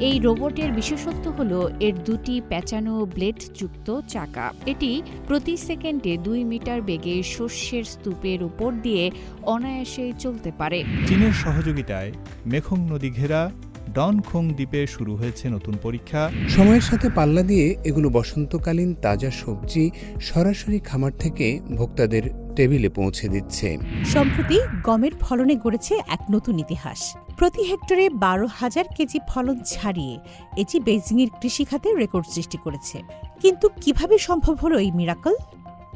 এই রোবটের বিশেষত্ব হল এর দুটি পেঁচানো ব্লেডযুক্ত চাকা। এটি প্রতি সেকেন্ডে 2 মিটার বেগে শস্যের স্তূপের উপর দিয়ে অনায়াসেই চলতে পারে। চীনের সহযোগিতায় মেখং নদী ঘেরা ডনখং দ্বীপে শুরু হয়েছে নতুন পরীক্ষা। সময়ের সাথে পাল্লা দিয়ে এগুলো বসন্তকালীন তাজা সবজি সরাসরি খামার থেকে ভোক্তাদের টেবিলে পৌঁছে দিচ্ছে। সম্প্রতি গমের ফলনে গড়েছে এক নতুন ইতিহাস। প্রতি হেক্টরে 12,000 কেজি ফলন ছাড়িয়ে এটি বেইজিংয়ের কৃষিখাতে রেকর্ড সৃষ্টি করেছে। কিন্তু কিভাবে সম্ভব হলো এই মিরাকল?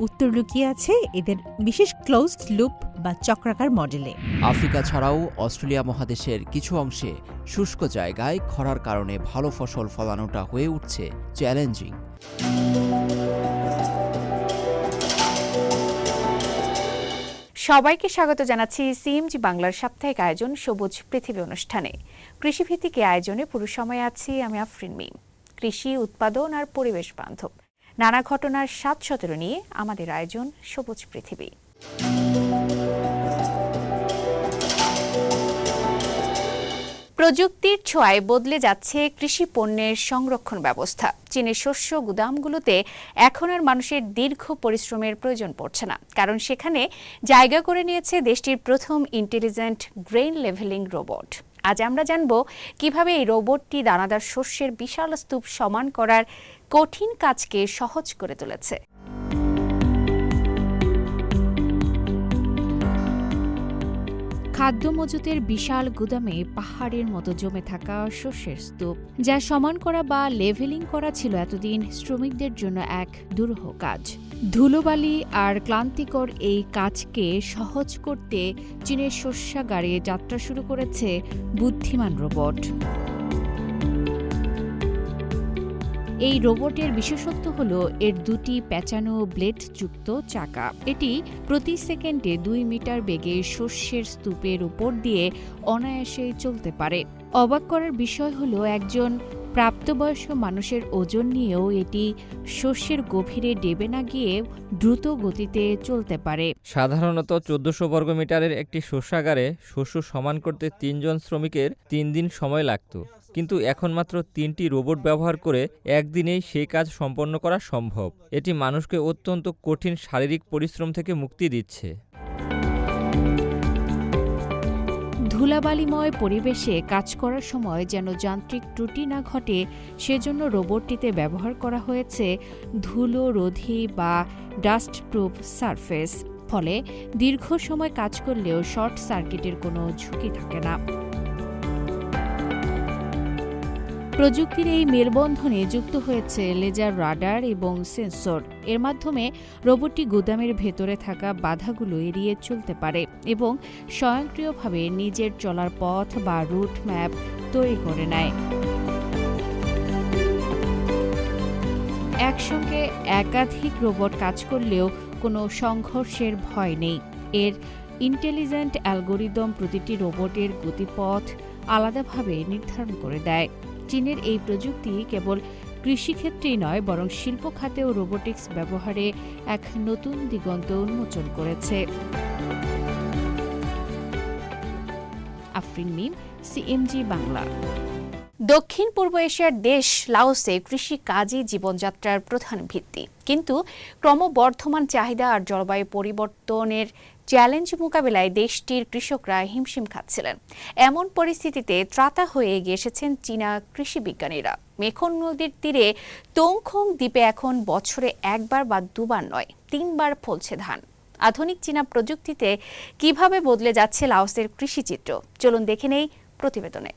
উত্তর লুকিয়ে আছে এদের বিশেষ ক্লোজড লুপ বা চক্রাকার মডেলে। আফ্রিকা ছাড়াও অস্ট্রেলিয়া মহাদেশের কিছু অংশে শুষ্ক জায়গায় খরার কারণে ভালো ফসল ফলানোটা হয়ে উঠছে চ্যালেঞ্জিং। সবাইকে স্বাগত জানাচ্ছি সিএমজি বাংলার সাপ্তাহিক আয়োজন সবুজ পৃথিবী অনুষ্ঠানে। কৃষিভিত্তিক আয়োজনে পুরো সময় আছি আমি আফরিন মিম। কৃষি উৎপাদন আর পরিবেশ বান্ধব নানা ঘটনার 7-17 নিয়ে আমাদের আয়োজন সবুজ পৃথিবী। প্রযুক্তির ছোঁয়ায় বদলে যাচ্ছে কৃষি পণ্যের সংরক্ষণ ব্যবস্থা। চীনের শস্য গুদামগুলোতে এখন আর মানুষের দীর্ঘ পরিশ্রমের প্রয়োজন পড়ছে না, কারণ সেখানে জায়গা করে নিয়েছে দেশটির প্রথম ইন্টেলিজেন্ট গ্রেইন লেভেলিং রোবট। আজ আমরা জানব কিভাবে এই রোবটটি দানাদার শস্যের বিশাল স্তূপ সমান করার কঠিন কাজকে সহজ করে তুলেছে। খাদ্য মজুতের বিশাল গুদামে পাহাড়ের মতো জমে থাকা শস্যের স্তূপ, যা সমান করা বা লেভেলিং করা ছিল এতদিন শ্রমিকদের জন্য এক দুরূহ কাজ। ধুলোবালি আর ক্লান্তিকর এই কাজকে সহজ করতে চীনের শস্যাগারে যাত্রা শুরু করেছে বুদ্ধিমান রোবট। এই রোবটের বিশেষত্ব হল এর দুটি পেঁচানো ব্লেডযুক্ত চাকা। এটি প্রতি সেকেন্ডে 2 মিটার বেগে শস্যের স্তূপের উপর দিয়ে অনায়াসেই চলতে পারে। অবাক করার বিষয় হল একজন প্রাপ্তবয়স্ক মানুষের ওজন নিয়েও এটি শস্যের গভীরে ডেবে না গিয়ে দ্রুত গতিতে চলতে পারে। সাধারণত 1400 বর্গমিটারের একটি শস্যাগারে শস্য সমান করতে 3 জন শ্রমিকের 3 দিন সময় লাগত, কিন্তু এখন মাত্র 3টি রোবট ব্যবহার করে একদিনেই সেই কাজ সম্পন্ন করা সম্ভব। এটি মানুষকে অত্যন্ত কঠিন শারীরিক পরিশ্রম থেকে মুক্তি দিচ্ছে। ধুলাবালিময় পরিবেশে কাজ করার সময় যেন যান্ত্রিক ত্রুটি না ঘটে, সেজন্য রোবটটিতে ব্যবহার করা হয়েছে ধুলোরোধী বা ডাস্টপ্রুফ সারফেস। ফলে দীর্ঘ সময় কাজ করলেও শর্ট সার্কিটের কোনো ঝুঁকি থাকে না। প্রযুক্তির এই মেলবন্ধনে যুক্ত হয়েছে লেজার রাডার এবং সেন্সর। এর মাধ্যমে রোবটটি গুদামের ভেতরে থাকা বাধাগুলো এড়িয়ে চলতে পারে এবং স্বয়ংক্রিয়ভাবে নিজের চলার পথ বা রুট ম্যাপ তৈরি করে নেয়। একসঙ্গে একাধিক রোবট কাজ করলেও কোনো সংঘর্ষের ভয় নেই। এর ইন্টেলিজেন্ট অ্যালগোরিদম প্রতিটি রোবটের গতিপথ আলাদাভাবে নির্ধারণ করে দেয়। চীনের এই প্রযুক্তি কেবল কৃষিক্ষেত্রেই নয়, বরং শিল্প খাতেও রোবোটিক্স ব্যবহারে এক নতুন দিগন্ত উন্মোচন করেছে। আফরিন মিম, সিএমজি বাংলা। দক্ষিণ পূর্ব এশিয়ার দেশ লাওসে কৃষি কাজই জীবনযাত্রার প্রধান ভিত্তি, কিন্তু ক্রমবর্ধমান চাহিদা আর জলবায়ু পরিবর্তনের চ্যালেঞ্জ মোকাবিলায় দেশটির কৃষকরা হিমশিম খাচ্ছিলেন। এমন পরিস্থিতিতে ত্রাতা হয়ে এগিয়ে এসেছেন চীনা কৃষি বিজ্ঞানীরা। মেখং নদীর তীরে তোংখং দ্বীপে এখন বছরে 1 বার বা 2 বার নয়, 3 বার ফলছে ধান। আধুনিক চীনা প্রযুক্তিতে কিভাবে বদলে যাচ্ছে লাওসের কৃষিচিত্র, চলুন দেখে নেই প্রতিবেদনে।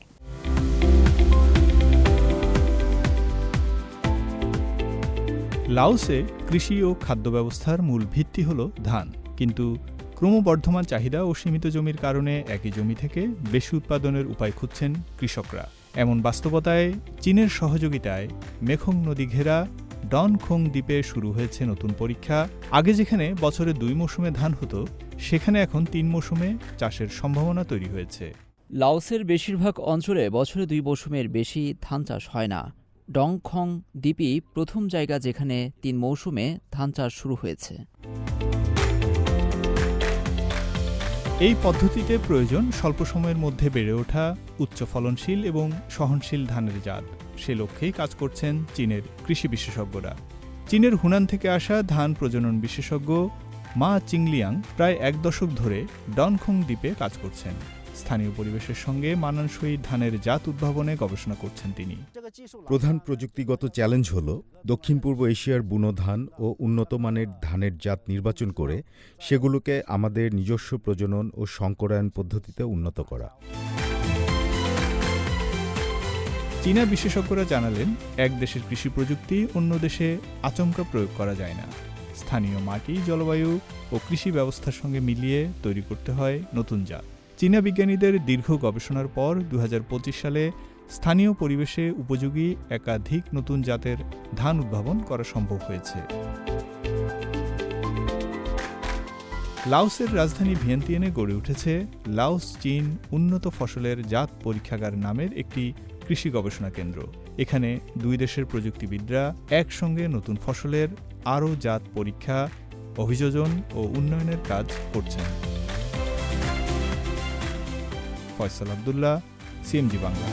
লাওসে কৃষি ও খাদ্য ব্যবস্থার মূল ভিত্তি হল ধান, কিন্তু ক্রমবর্ধমান চাহিদা ও সীমিত জমির কারণে একই জমি থেকে বেশি উৎপাদনের উপায় খুঁজছেন কৃষকরা। এমন বাস্তবতায় চীনের সহযোগিতায় মেখং নদী ঘেরা ডনখং দ্বীপে শুরু হয়েছে নতুন পরীক্ষা। আগে যেখানে বছরে 2 মৌসুমে ধান হতো, সেখানে এখন 3 মৌসুমে চাষের সম্ভাবনা তৈরি হয়েছে। লাওসের বেশিরভাগ অঞ্চলে বছরে 2 মৌসুমের বেশি ধান চাষ হয় না। ডংখং দ্বীপই প্রথম জায়গা যেখানে 3 মৌসুমে ধান চাষ শুরু হয়েছে। এই পদ্ধতিতে প্রয়োজন স্বল্প সময়ের মধ্যে বেড়ে ওঠা উচ্চ ফলনশীল এবং সহনশীল ধানের জাত। সে লক্ষ্যেই কাজ করছেন চীনের কৃষি বিশেষজ্ঞরা। চীনের হুনান থেকে আসা ধান প্রজনন বিশেষজ্ঞ মা চিংলিয়াং প্রায় 1 দশক ধরে ডনখং দ্বীপে কাজ করছেন। স্থানীয় পরিবেশের সঙ্গে মানানসই ধানের জাত উদ্ভাবনে গবেষণা করছেন তিনি। প্রধান প্রযুক্তিগত চ্যালেঞ্জ হল দক্ষিণ পূর্ব এশিয়ার বুনো ধান ও উন্নত মানের ধানের জাত নির্বাচন করে সেগুলোকে আমাদের নিজস্ব প্রজনন ও সংকরায়ন পদ্ধতিতে উন্নত করা। চীনা বিশেষজ্ঞরা জানালেন, এক দেশের কৃষি প্রযুক্তি অন্য দেশে আচমকা প্রয়োগ করা যায় না। স্থানীয় মাটি, জলবায়ু ও কৃষি ব্যবস্থার সঙ্গে মিলিয়ে তৈরি করতে হয় নতুন জাত। চীনা বিজ্ঞানীদের দীর্ঘ গবেষণার পর 2025 সালে স্থানীয় পরিবেশে উপযোগী একাধিক নতুন জাতের ধান উদ্ভাবন করা সম্ভব হয়েছে। লাওসের রাজধানী ভিয়েন্তিয়ানে গড়ে উঠেছে লাওস চীন উন্নত ফসলের জাত পরীক্ষাগার নামের একটি কৃষি গবেষণা কেন্দ্র। এখানে দুই দেশের প্রযুক্তিবিদরা একসঙ্গে নতুন ফসলের আরও জাত পরীক্ষা, অভিযোজন ও উন্নয়নের কাজ করছেন। ফয়সাল আব্দুল্লাহ, সিএমজি বাংলা।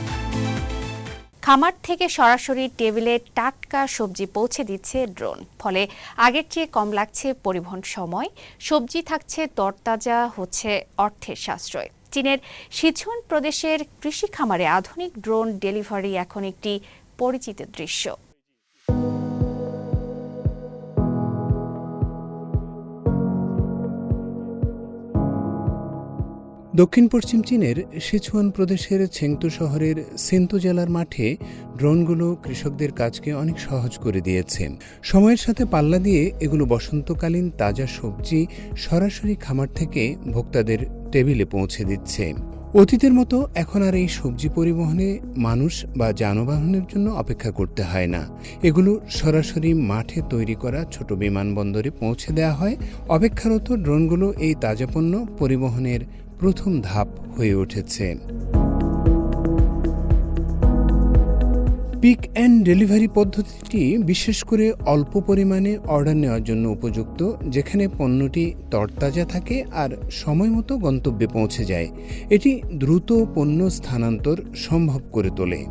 খামার থেকে সরাসরি টেবিলে টাটকা সবজি পৌঁছে দিচ্ছে ড্রোন। ফলে আগের চেয়ে কম লাগছে পরিবহন সময়, সবজি থাকছে তরতাজা, হচ্ছে অর্থের সাশ্রয়। চীনের সিচুয়ান প্রদেশের কৃষি খামারে আধুনিক ড্রোন ডেলিভারি এখন একটি পরিচিত দৃশ্য। দক্ষিণ পশ্চিম চীনের সিচুয়ান প্রদেশের ছেংতু শহরের সেন্তু জেলার মাঠে ড্রোনগুলো কৃষকদের কাজকে অনেক সহজ করে দিয়েছে। সময়ের সাথে পাল্লা দিয়ে এগুলো বসন্তকালীন তাজা সবজি সরাসরি খামার থেকে ভোক্তাদের টেবিলে পৌঁছে দিচ্ছে। অতীতের মতো এখন আর এই সবজি পরিবহনে মানুষ বা যানবাহনের জন্য অপেক্ষা করতে হয় না। এগুলো সরাসরি মাঠে তৈরি করা ছোট বিমানবন্দরে পৌঁছে দেওয়া হয়। অপেক্ষারত ড্রোনগুলো এই তাজা পণ্য পরিবহনের প্রথম ধাপ হয়ে উঠেছে। পিক অ্যান্ড ডেলিভারি পদ্ধতিটি বিশেষ করে অল্প পরিমাণে অর্ডার নেওয়ার জন্য উপযুক্ত, যেখানে পণ্যটি তরতাজা থাকে আর সময় মতো গন্তব্যে পৌঁছে যায়। এটি দ্রুত পণ্য স্থানান্তর সম্ভব করে তোলে।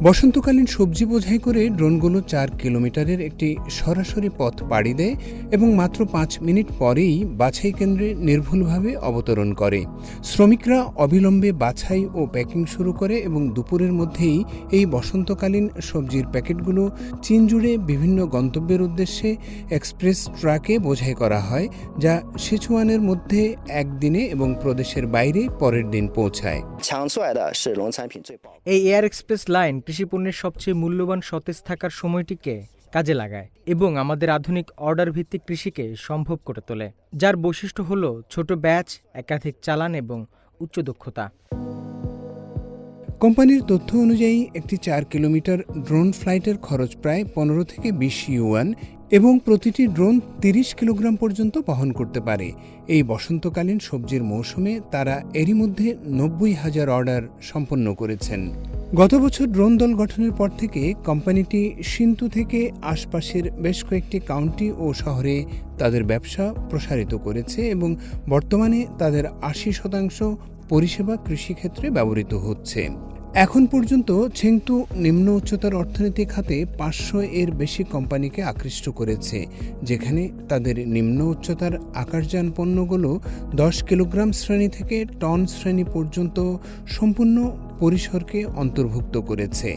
বসন্তকালীন সবজি বোঝাই করে ড্রোনগুলো 4 কিলোমিটারের একটি সরাসরি পথ পাড়ি দেয় এবং মাত্র 5 মিনিট পরেই বাছাই কেন্দ্রে নির্ভুলভাবে অবতরণ করে। শ্রমিকরা অবিলম্বে বাছাই ও প্যাকিং শুরু করে এবং দুপুরের মধ্যেই এই বসন্তকালীন সবজির প্যাকেটগুলো চীন জুড়ে বিভিন্ন গন্তব্যের উদ্দেশ্যে এক্সপ্রেস ট্রাকে বোঝাই করা হয়, যা সিচুয়ানের মধ্যে একদিনে এবং প্রদেশের বাইরে পরের দিন পৌঁছায়। এই এয়ার এক্সপ্রেস লাইন কৃষিপণ্যের সবচেয়ে মূল্যবান সতেজ থাকার সময়টিকে কাজে লাগায় এবং আমাদের আধুনিক অর্ডার ভিত্তিক কৃষিকে সম্ভব করে তোলে, যার বৈশিষ্ট্য হল ছোট ব্যাচ, একাধিক চালান এবং উচ্চ দক্ষতা। কোম্পানির তথ্য অনুযায়ী একটি 4 কিলোমিটার ড্রোন ফ্লাইটের খরচ প্রায় 15 থেকে 20 ইউয়ান এবং প্রতিটি ড্রোন 30 কিলোগ্রাম পর্যন্ত বহন করতে পারে। এই বসন্তকালীন সবজির মৌসুমে তারা এরই মধ্যে 90,000 অর্ডার সম্পন্ন করেছেন। গত বছর ড্রোন দল গঠনের পর থেকে কোম্পানিটি সিন্তু থেকে আশপাশের বেশ কয়েকটি কাউন্টি ও শহরে তাদের ব্যবসা প্রসারিত করেছে এবং বর্তমানে তাদের 80% পরিষেবা কৃষিক্ষেত্রে ব্যবহৃত হচ্ছে। এখন পর্যন্ত ছেংতু নিম্ন উচ্চতার অর্থনীতি খাতে 500 এর বেশি কোম্পানিকে আকৃষ্ট করেছে, যেখানে তাদের নিম্ন উচ্চতার আকাশযান পণ্যগুলো 10 কিলোগ্রাম শ্রেণী থেকে টন শ্রেণী পর্যন্ত সম্পূর্ণ পরিসরকে অন্তর্ভুক্ত করেছে।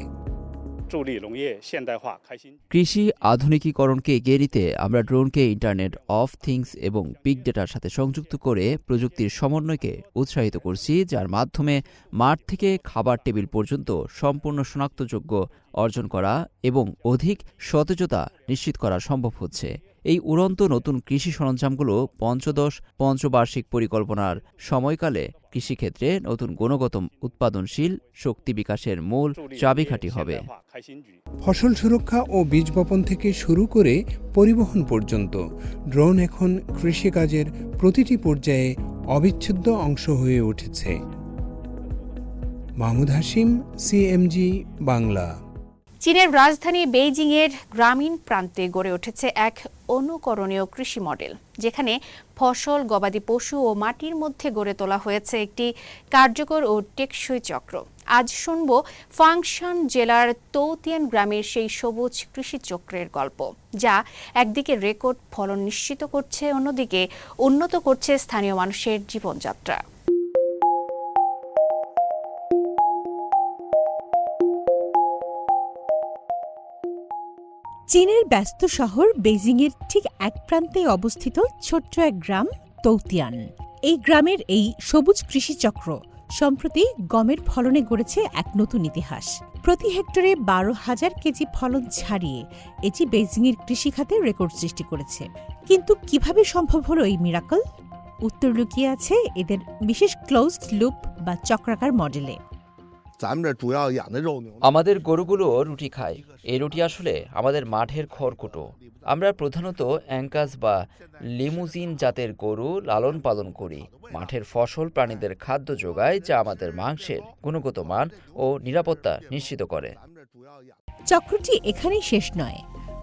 কৃষি আধুনিকীকরণকে এগিয়ে নিতে আমরা ড্রোনকে ইন্টারনেট অফ থিংস এবং বিগ ডেটার সাথে সংযুক্ত করে প্রযুক্তির সমন্বয়কে উৎসাহিত করছি, যার মাধ্যমে মাঠ থেকে খাবার টেবিল পর্যন্ত সম্পূর্ণ শনাক্তযোগ্য অর্জন করা এবং অধিক সতেজতা নিশ্চিত করা সম্ভব হচ্ছে। এই উড়ন্ত নতুন কৃষি সরঞ্জামগুলো পঞ্চদশ পঞ্চবার্ষিক পরিকল্পনার সময়কালে কৃষিক্ষেত্রে নতুন গুণগত উৎপাদনশীল শক্তি বিকাশের মূল চাবিকাঠি হবে। ফসল সুরক্ষা ও বীজ বপন থেকে শুরু করে পরিবহন পর্যন্ত ড্রোন এখন কৃষিকাজের প্রতিটি পর্যায়ে অবিচ্ছেদ্য অংশ হয়ে উঠেছে। মাহমুদ হাশিম, সিএমজি বাংলা। চীনের রাজধানী বেইজিংয়ের গ্রামীণ প্রান্তে গড়ে উঠেছে এক অনুকরণীয় কৃষি মডেল, যেখানে ফসল, গবাদি পশু ও মাটির মধ্যে গড়ে তোলা হয়েছে একটি কার্যকর ও টেকসই চক্র। আজ শুনব ফাংশন জেলার তৌতিয়ান গ্রামের সেই সবুজ কৃষি চক্রের গল্প, যা একদিকে রেকর্ড ফলন নিশ্চিত করছে, অন্যদিকে উন্নত করছে স্থানীয় মানুষের জীবনযাত্রা। চীনের ব্যস্ত শহর বেইজিংয়ের ঠিক এক প্রান্তে অবস্থিত ছোট্ট এক গ্রাম তৌতিয়ান। এই গ্রামের এই সবুজ কৃষিচক্র সম্প্রতি গমের ফলনে গড়েছে এক নতুন ইতিহাস। প্রতি হেক্টরে 12,000 কেজি ফলন ছাড়িয়ে এটি বেইজিংয়ের কৃষিখাতে রেকর্ড সৃষ্টি করেছে। কিন্তু কিভাবে সম্ভব হলো এই মিরাকল? উত্তর লুকিয়ে আছে এদের বিশেষ ক্লোজড লুপ বা চক্রাকার মডেলে। আমাদের গরুগুলো রুটি খায়। এই রুটি আসলে আমাদের মাঠের খড়কুটো। আমরা প্রধানত অ্যাঙ্কাস বা লিমুজিন জাতের গরু লালন পালন করি। মাঠের ফসল প্রাণীদের খাদ্য যোগায়, যা আমাদের মাংসের গুণগত মান ও নিরাপত্তা নিশ্চিত করে। চক্রটি এখানেই শেষ নয়।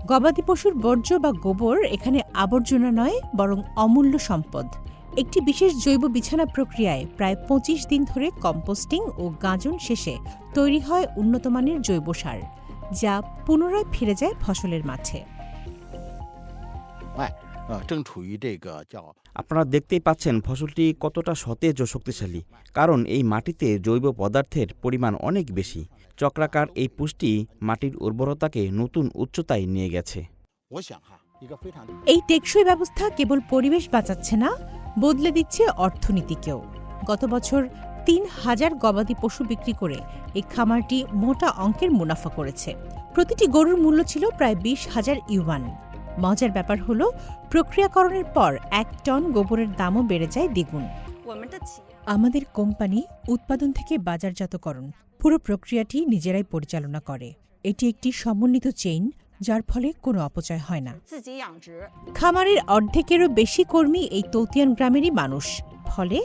গবাদি পশুর বর্জ্য বা গোবর এখানে আবর্জনা নয়, বরং অমূল্য সম্পদ। একটি বিশেষ জৈব বিছানা প্রক্রিয়ায় প্রায় 25 দিন ধরে কম্পোস্টিং ও গাঁজন শেষে তৈরি হয় উন্নতমানের জৈব সার, যা পুনরায় ফিরে যায় ফসলের মাঠে। আপনারা দেখতেই পাচ্ছেন ফসলটি কতটা সতেজ ও শক্তিশালী, কারণ এই মাটিতে জৈব পদার্থের পরিমাণ অনেক বেশি। চক্রাকার এই পুষ্টি মাটির উর্বরতাকে নতুন উচ্চতায় নিয়ে গেছে। এই টেকসই ব্যবস্থা কেবল পরিবেশ বাঁচাচ্ছে না, বদলে দিচ্ছে অর্থনীতিকেও। গত বছর 3,000 গবাদি পশু বিক্রি করে এই খামারটি মোটা অঙ্কের মুনাফা করেছে। প্রতিটি গরুর মূল্য ছিল প্রায় 20,000 ইউয়ান। মজার ব্যাপার হলো, প্রক্রিয়াকরণের পর 1 টন গোবরের দামও বেড়ে যায় দ্বিগুণ। আমাদের কোম্পানি উৎপাদন থেকে বাজারজাতকরণ পুরো প্রক্রিয়াটি নিজেরাই পরিচালনা করে। এটি একটি সমন্বিত চেইন, যার ফলে কোনো অপচয় হয় না। খামারের অর্ধেকেরও বেশি কর্মী এই তৌতিয়ান গ্রামেরই মানুষ। ফলে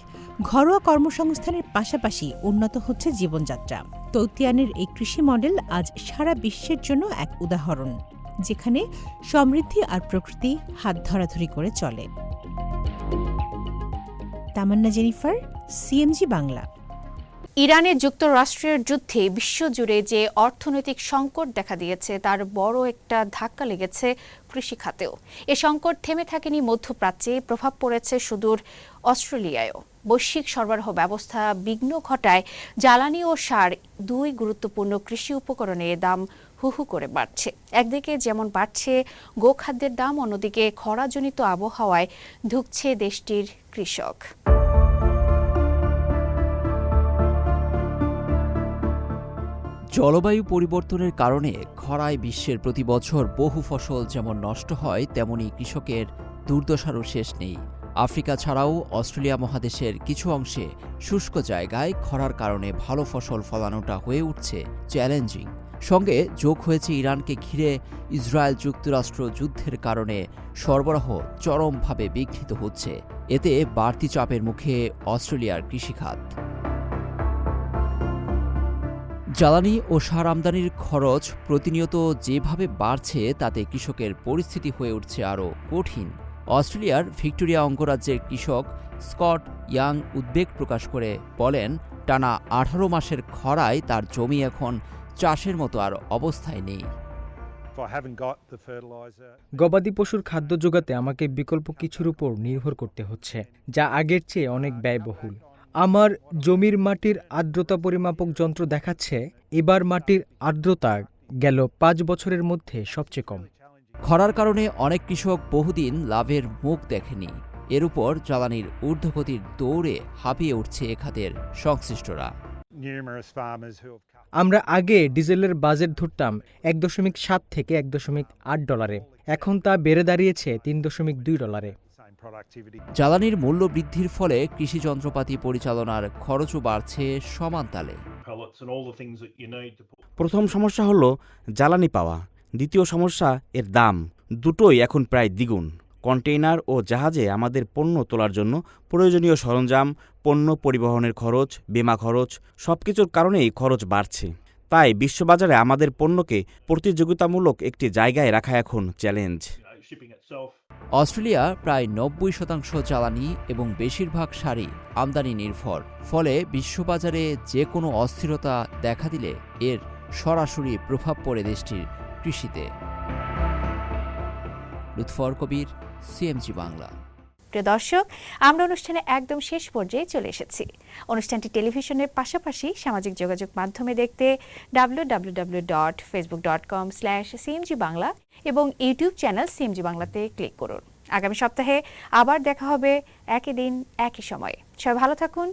ঘরোয়া কর্মসংস্থানের পাশাপাশি উন্নত হচ্ছে জীবনযাত্রা। তৌতিয়ানের এই কৃষি মডেল আজ সারা বিশ্বের জন্য এক উদাহরণ, যেখানে সমৃদ্ধি আর প্রকৃতি হাত ধরাধরি করে চলে। তামান্না জেনিফার, সিএমজি বাংলা। ইরানে যুক্তরাষ্ট্রের যুদ্ধে বিশ্বজুড়ে যে অর্থনৈতিক সংকট দেখা দিয়েছে, তার বড় একটা ধাক্কা লেগেছে কৃষিখাতেও। এ সংকট থেমে থাকেনি মধ্যপ্রাচ্যে, প্রভাব পড়েছে সুদূর অস্ট্রেলিয়ায়ও। বৈশ্বিক সরবরাহ ব্যবস্থা বিঘ্ন ঘটায় জ্বালানি ও সার, দুই গুরুত্বপূর্ণ কৃষি উপকরণের দাম হুহু করে বাড়ছে। একদিকে যেমন বাড়ছে গোখাদ্যের দাম, অন্যদিকে খরাজনিত আবহাওয়ায় ধুঁকছে দেশটির কৃষক। জলবায়ু পরিবর্তনের কারণে খরায় বিশ্বের প্রতি বছর বহু ফসল যেমন নষ্ট হয়, তেমনি কৃষকের দুর্দশারও শেষ নেই। আফ্রিকা ছাড়াও অস্ট্রেলিয়া মহাদেশের কিছু অংশে শুষ্ক জায়গায় খরার কারণে ভালো ফসল ফলানোটা হয়ে উঠছে চ্যালেঞ্জিং। সঙ্গে যোগ হয়েছে ইরানকে ঘিরে ইসরায়েল যুক্তরাষ্ট্র যুদ্ধের কারণে সরবরাহ চরমভাবে বিঘ্নিত হচ্ছে। এতে বাড়তি চাপের মুখে অস্ট্রেলিয়ার কৃষিখাত। জ্বালানি ও সার আমদানির খরচ প্রতিনিয়ত যেভাবে বাড়ছে, তাতে কৃষকের পরিস্থিতি হয়ে উঠছে আরও কঠিন। অস্ট্রেলিয়ার ভিক্টোরিয়া অঙ্গরাজ্যের কৃষক স্কট ইয়াং উদ্বেগ প্রকাশ করে বলেন, টানা 18 মাসের খরায় তার জমি এখন চাষের মতো আর অবস্থায় নেই। গবাদি পশুর খাদ্য জোগাতে আমাকে বিকল্প কিছুর উপর নির্ভর করতে হচ্ছে, যা আগের চেয়ে অনেক ব্যয়বহুল। আমার জমির মাটির আর্দ্রতা পরিমাপক যন্ত্র দেখাচ্ছে এবার মাটির আর্দ্রতা গেল 5 বছরের মধ্যে সবচেয়ে কম। খরার কারণে অনেক কৃষক বহুদিন লাভের মুখ দেখেনি। এর উপর জ্বালানির ঊর্ধ্বগতির দৌড়ে হাঁপিয়ে উঠছে এ খাতের সংশ্লিষ্টরা। আমরা আগে ডিজেলের বাজেট ধরতাম $1.7 থেকে $1.8, এখন তা বেড়ে দাঁড়িয়েছে $3.2। জ্বালানির মূল্য বৃদ্ধির ফলে কৃষি যন্ত্রপাতি পরিচালনার খরচও বাড়ছে সমান তালে। প্রথম সমস্যা হলো জ্বালানি পাওয়া, দ্বিতীয় সমস্যা এর দাম। দুটোই এখন প্রায় দ্বিগুণ। কন্টেইনার ও জাহাজে আমাদের পণ্য তোলার জন্য প্রয়োজনীয় সরঞ্জাম, পণ্য পরিবহনের খরচ, বীমা খরচ, সবকিছুর কারণেই খরচ বাড়ছে। তাই বিশ্ববাজারে আমাদের পণ্যকে প্রতিযোগিতামূলক একটি জায়গায় রাখা এখন চ্যালেঞ্জ। অস্ট্রেলিয়া প্রায় 90% জ্বালানি এবং বেশিরভাগ শাড়ি আমদানি নির্ভর। ফলে বিশ্ববাজারে যে কোনো অস্থিরতা দেখা দিলে এর সরাসরি প্রভাব পড়ে দেশটির কৃষিতে। লুৎফর কবির, সিএমজি বাংলা। প্রিয় দর্শক, আমরা অনুষ্ঠানে একদম শেষ পর্যায়ে চলে এসেছি। অনুষ্ঠানটি টেলিভিশনের পাশাপাশি সামাজিক যোগাযোগ মাধ্যমে দেখতে www.facebook.com/cmg বাংলা এবং ইউটিউব চ্যানেল সিএমজি বাংলাতে ক্লিক করুন। আগামী সপ্তাহে আবার দেখা হবে একই দিন একই সময়ে। সবাই ভালো থাকুন,